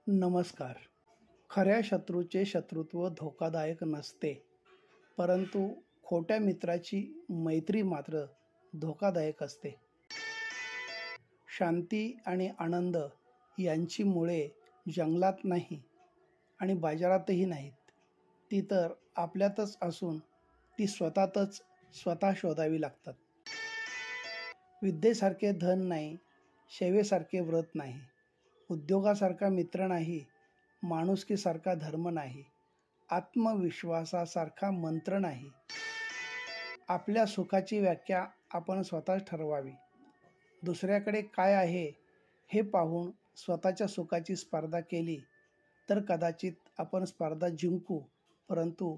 नमस्कार. खऱ्या शत्रूचे शत्रुत्व धोकादायक नसते, परंतु खोट्या मित्राची मैत्री मात्र धोकादायक असते. शांती आणि आनंद यांची मुळे जंगलात नाही आणि बाजारातही नाहीत. ती तर आपल्यातच असून ती स्वतः शोधावी लागतात. विद्येसारखे धन नाही, सेवेसारखे व्रत नाही, उद्योगासारखा मित्र नाही, माणुसकीसारखा धर्म नाही, आत्मविश्वासासारखा मंत्र नाही. आपल्या सुखाची व्याख्या आपण स्वतःच ठरवावी. दुसऱ्याकडे काय आहे हे पाहून स्वतःच्या सुखाची स्पर्धा केली तर कदाचित आपण स्पर्धा जिंकू, परंतु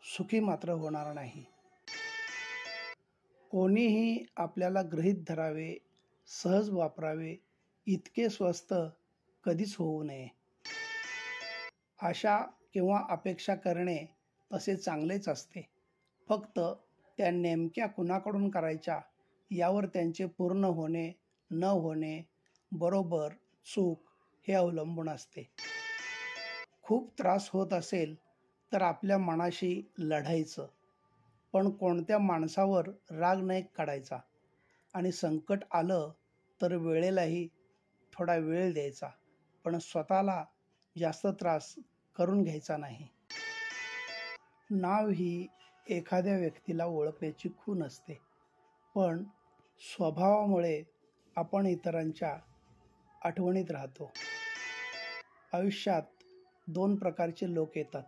सुखी मात्र होणार नाही. कोणीही आपल्याला गृहीत धरावे, सहज वापरावे इतके स्वस्त कधीच होऊ नये. आशा किंवा अपेक्षा करणे तसे चांगलेच असते, फक्त त्या नेमक्या कुणाकडून करायच्या यावर त्यांचे पूर्ण होणे न होणे, बरोबर चूक हे अवलंबून असते. खूप त्रास होत असेल तर आपल्या मनाशी लढायचं, पण कोणत्या माणसावर राग नाही काढायचा आणि संकट आलं तर वेळेलाही थोडा वेळ द्यायचा, पण स्वतःला जास्त त्रास करून घ्यायचा नाही. नाव ही एखाद्या व्यक्तीला ओळखण्याची खूण असते, पण स्वभावामुळे आपण इतरांच्या आठवणीत राहतो. आयुष्यात 2 प्रकारचे लोक येतात.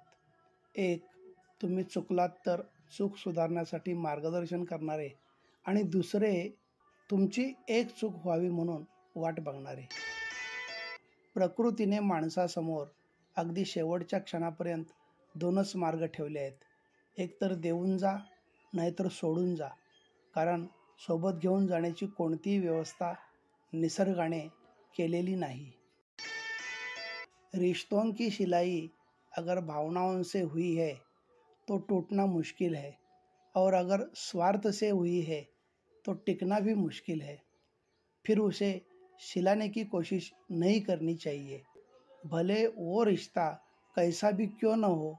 एक, तुम्ही चुकलात तर चूक सुधारण्यासाठी मार्गदर्शन करणारे, आणि दुसरे, तुमची एक चूक व्हावी म्हणून वाट बघणारे. प्रकृतीने माणसासमोर अगदी शेवटच्या क्षणापर्यंत 2च मार्ग ठेवले आहेत. एक तर देऊन जा, नाहीतर सोडून जा, कारण सोबत घेऊन जाण्याची कोणतीही व्यवस्था निसर्गाने केलेली नाही. रिश्तों की सिलाई अगर भावनाओं से हुई है तो टूटना मुश्किल है, और अगर स्वार्थ से हुई है तो टिकना भी मुश्किल है. फिर उसे सिलाने की कोशिश नहीं करनी चाहिए, भले वो रिश्ता कैसा भी क्यों न हो.